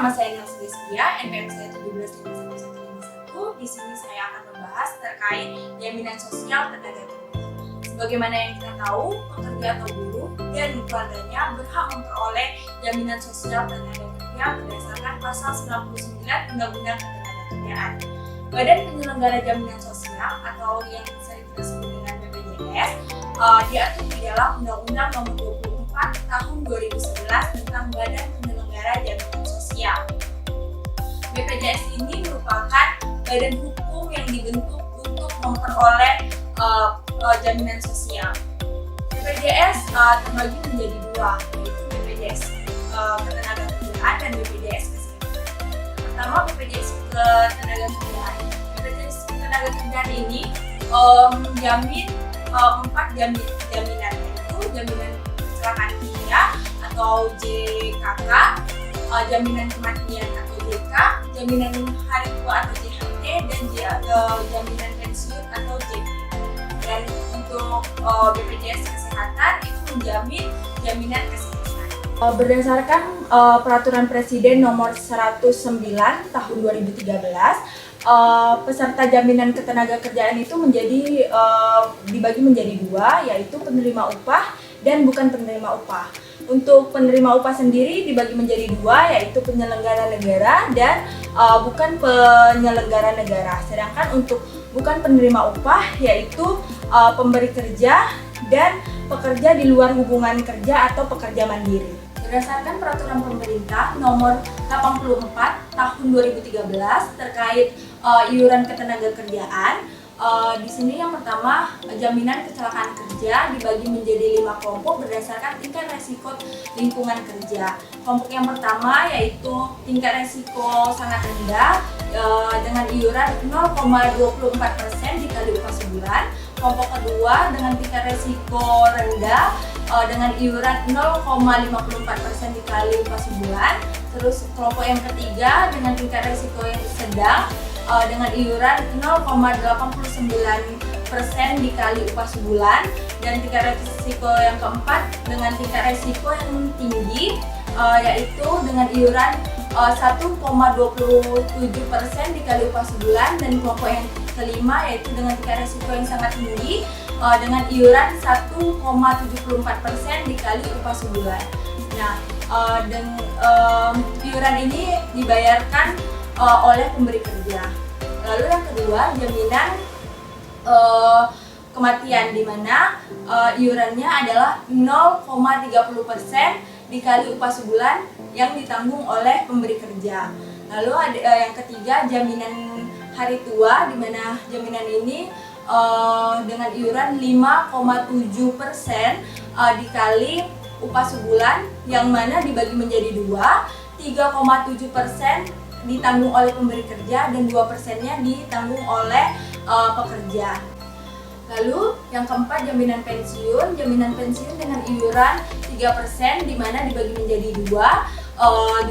Nama saya Nelson Deskia, NPM saya 17511151. Di sini saya akan membahas terkait jaminan sosial tenaga kerja. Sebagaimana yang kita tahu, pekerja atau buruh dan keluarganya berhak memperoleh jaminan sosial tenaga kerja berdasarkan pasal 99 Undang-Undang Ketenagakerjaan. Badan Penyelenggara Jaminan Sosial atau yang sering kita sebut dengan BPJS diatur di dalam Undang-Undang Nomor 24 Tahun 2011 tentang Badan Penyelenggara Jaminan Sosial. BPJS ini merupakan badan hukum yang dibentuk untuk memperoleh jaminan sosial. BPJS terbagi menjadi dua, yaitu BPJS Ketenagakerjaan dan BPJS Kesehatan. Pertama, BPJS Ketenagakerjaan. BPJS Ketenagakerjaan ini menjamin 4 jaminan, yaitu jaminan kecelakaan kerja atau JKK, jaminan kematian atau JK, jaminan hari tua atau JHT, dan jaminan pensiun atau JP. Dan untuk BPJS Kesehatan itu menjamin jaminan kesehatan. Berdasarkan Peraturan Presiden Nomor 109 Tahun 2013, peserta jaminan ketenagakerjaan itu dibagi menjadi dua, yaitu penerima upah dan bukan penerima upah. Untuk penerima upah sendiri dibagi menjadi dua, yaitu penyelenggara negara dan bukan penyelenggara negara. Sedangkan untuk bukan penerima upah yaitu pemberi kerja dan pekerja di luar hubungan kerja atau pekerja mandiri. Berdasarkan Peraturan Pemerintah Nomor 84 Tahun 2013 terkait iuran ketenagakerjaan, di sini yang pertama, jaminan kecelakaan kerja dibagi menjadi 5 kelompok berdasarkan tingkat resiko lingkungan kerja. Kelompok yang pertama yaitu tingkat resiko sangat rendah dengan iuran 0,24% dikali upah sebulan. Kelompok kedua dengan tingkat resiko rendah dengan iuran 0,54% dikali upah sebulan. Terus kelompok yang ketiga dengan tingkat resiko yang sedang dengan iuran 0,89% dikali upah sebulan, dan tingkat resiko yang keempat dengan tingkat resiko yang tinggi yaitu dengan iuran 1,27% dikali upah sebulan, dan kelompok yang kelima yaitu dengan tingkat resiko yang sangat tinggi dengan iuran 1,74% dikali upah sebulan. Nah, iuran ini dibayarkan oleh pemberi kerja. Lalu yang kedua, jaminan kematian, di mana iurannya adalah 0,30% dikali upah sebulan yang ditanggung oleh pemberi kerja. Lalu ada yang ketiga, jaminan hari tua, di mana jaminan ini dengan iuran 5,7% dikali upah sebulan, yang mana dibagi menjadi dua, 3,7% ditanggung oleh pemberi kerja dan 2%-nya ditanggung oleh pekerja. Lalu yang keempat, jaminan pensiun. Jaminan pensiun dengan iuran 3%, di mana dibagi menjadi dua,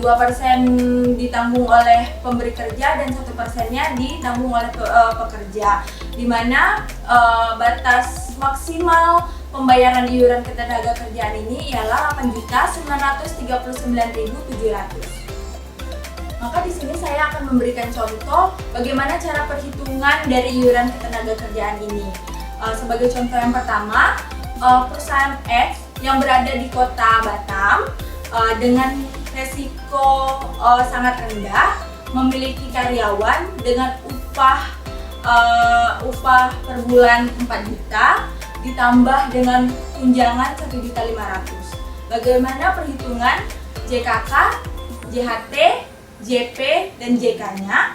2% ditanggung oleh pemberi kerja dan 1%-nya ditanggung oleh pekerja. Di mana batas maksimal pembayaran iuran ketenagakerjaan ini ialah 8.939.700. Maka di sini saya akan memberikan contoh bagaimana cara perhitungan dari iuran ketenagakerjaan ini. Sebagai contoh yang pertama, perusahaan X yang berada di kota Batam dengan resiko sangat rendah memiliki karyawan dengan upah per bulan 4 juta ditambah dengan tunjangan 1.500.000. Bagaimana perhitungan JKK, JHT, JP, dan JK-nya?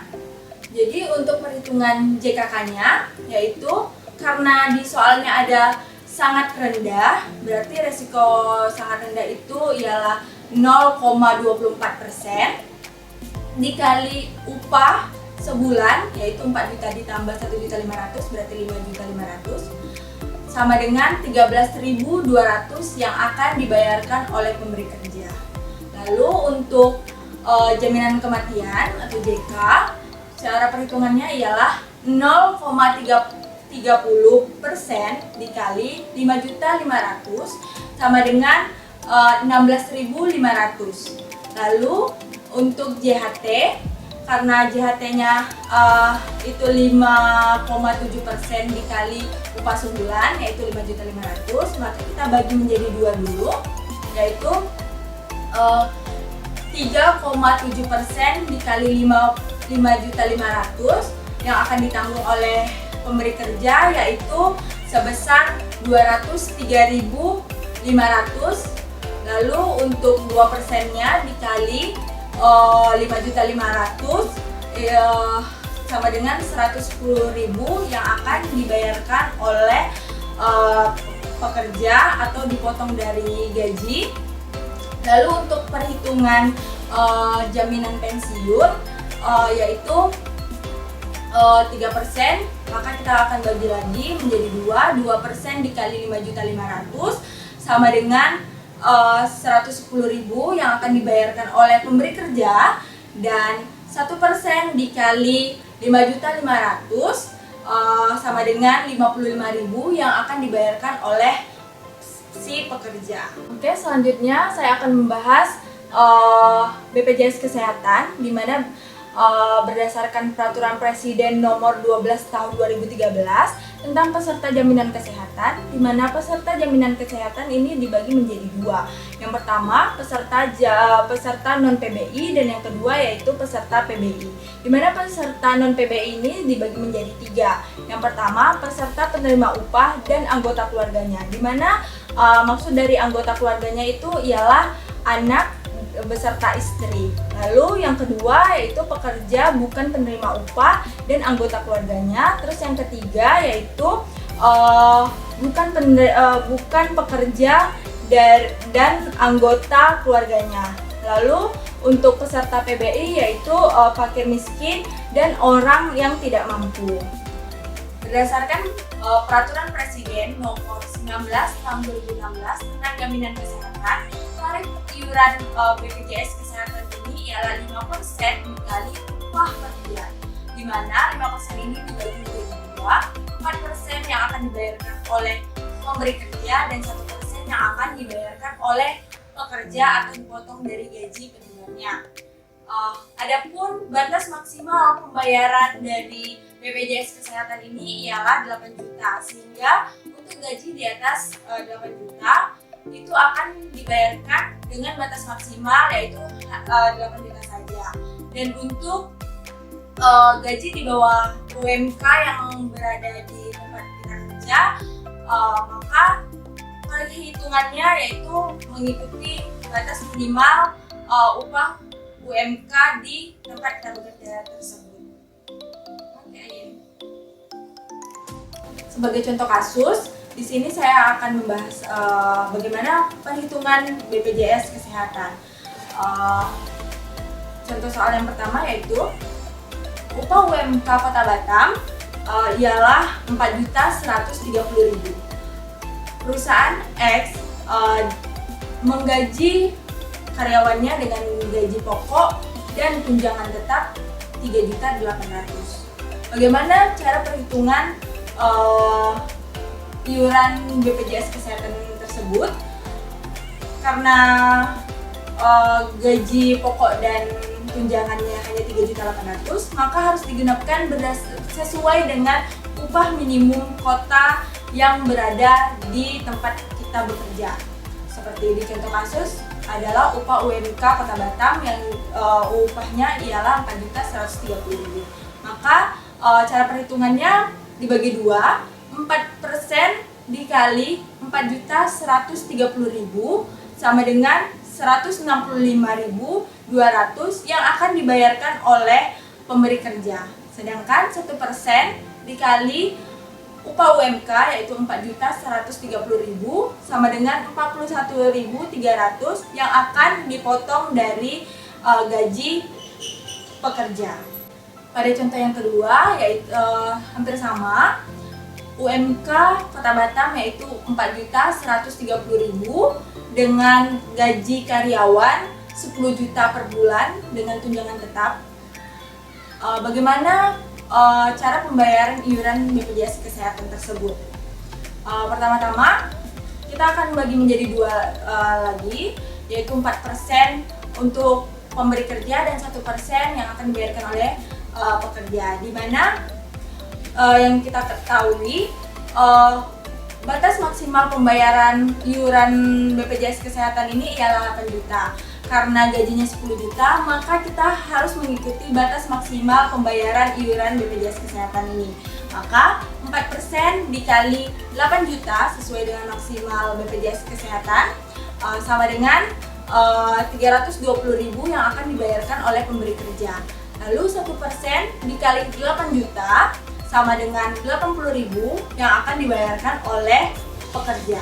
Jadi untuk perhitungan JKK-nya, yaitu karena di soalnya ada sangat rendah, berarti resiko sangat rendah itu ialah 0,24% dikali upah sebulan, yaitu 4 juta ditambah 1.500.000, berarti 5.500.000, sama dengan 13.200 yang akan dibayarkan oleh pemberi kerja. Lalu untuk jaminan kematian atau JK, cara perhitungannya ialah 0,30% dikali 5.500.000 sama dengan 16.500. Lalu untuk JHT, karena JHT-nya itu 5,7% dikali upah sebulan, yaitu 5.500.000, maka kita bagi menjadi 2 dulu, yaitu 3,7% dikali 5.500.000 yang akan ditanggung oleh pemberi kerja, yaitu sebesar 203.500. Lalu untuk 2%-nya dikali 5.500.000 sama dengan 110.000 yang akan dibayarkan oleh pekerja atau dipotong dari gaji. Lalu untuk perhitungan jaminan pensiun yaitu 3%, maka kita akan bagi lagi menjadi 2% dikali 5.500.000 sama dengan 110.000 yang akan dibayarkan oleh pemberi kerja, dan 1% dikali 5.500.000 sama dengan 55.000 yang akan dibayarkan oleh si pekerja. Oke, selanjutnya saya akan membahas BPJS Kesehatan, di mana berdasarkan Peraturan Presiden Nomor 12 Tahun 2013 tentang peserta jaminan kesehatan, di mana peserta jaminan kesehatan ini dibagi menjadi 2. Yang pertama peserta non PBI, dan yang kedua yaitu peserta PBI. Di mana peserta non PBI ini dibagi menjadi 3. Yang pertama peserta penerima upah dan anggota keluarganya, di mana maksud dari anggota keluarganya itu ialah anak beserta istri. Lalu yang kedua yaitu pekerja bukan penerima upah dan anggota keluarganya. Terus yang ketiga yaitu bukan pekerja dan anggota keluarganya. Lalu untuk peserta PBI yaitu fakir miskin dan orang yang tidak mampu. Berdasarkan Peraturan Presiden Nomor 19 Tahun 2016 tentang jaminan kesehatan, tarif iuran BPJS Kesehatan ini ialah 5% dikali upah per bulan, di mana 5% ini dibagi menjadi 2, 4% yang akan dibayarkan oleh pemberi kerja dan 1% yang akan dibayarkan oleh pekerja atau dipotong dari gaji per bulannya. Adapun batas maksimal pembayaran dari BPJS Kesehatan ini ialah 8 juta, sehingga untuk gaji di atas 8 juta itu akan dibayarkan dengan batas maksimal yaitu 8 juta saja. Dan untuk gaji di bawah UMK yang berada di tempat kita kerja, maka perhitungannya yaitu mengikuti batas minimal upah UMK di tempat kita bekerja tersebut. Sebagai contoh kasus, di sini saya akan membahas bagaimana perhitungan BPJS Kesehatan. Contoh soal yang pertama yaitu upah UMK Kota Batam ialah 4.130.000. Perusahaan X menggaji karyawannya dengan gaji pokok dan tunjangan tetap 3.800.000. Bagaimana cara perhitungan iuran BPJS Kesehatan tersebut? Karena gaji pokok dan tunjangannya hanya 3.800.000, maka harus digenapkan sesuai dengan upah minimum kota yang berada di tempat kita bekerja. Seperti di contoh kasus adalah upah UMK Kota Batam yang upahnya ialah 4.130.000. Maka cara perhitungannya dibagi 2, 4% dikali 4.130.000 sama dengan 165.200 yang akan dibayarkan oleh pemberi kerja. Sedangkan 1% dikali upah UMK yaitu 4.130.000 sama dengan 41.300 yang akan dipotong dari gaji pekerja. Pada contoh yang kedua yaitu hampir sama, UMK Kota Batam yaitu 4.130.000 dengan gaji karyawan 10 juta per bulan dengan tunjangan tetap. Bagaimana cara pembayaran iuran BPJS Kesehatan tersebut? Pertama-tama kita akan bagi menjadi 2 lagi, yaitu 4% untuk pemberi kerja dan 1% yang akan dibayarkan oleh pekerja. Di mana yang kita ketahui batas maksimal pembayaran iuran BPJS Kesehatan ini ialah 8 juta. Karena gajinya 10 juta, maka kita harus mengikuti batas maksimal pembayaran iuran BPJS Kesehatan ini. Maka 4% dikali 8 juta sesuai dengan maksimal BPJS Kesehatan sama dengan 320.000 yang akan dibayarkan oleh pemberi kerja. Lalu 1% dikali 8 juta sama dengan 80.000 yang akan dibayarkan oleh pekerja.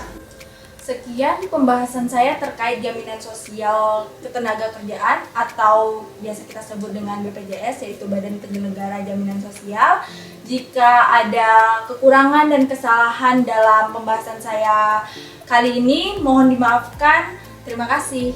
Sekian pembahasan saya terkait jaminan sosial ketenagakerjaan atau biasa kita sebut dengan BPJS, yaitu Badan Penyelenggara Jaminan Sosial. Jika ada kekurangan dan kesalahan dalam pembahasan saya kali ini, mohon dimaafkan. Terima kasih.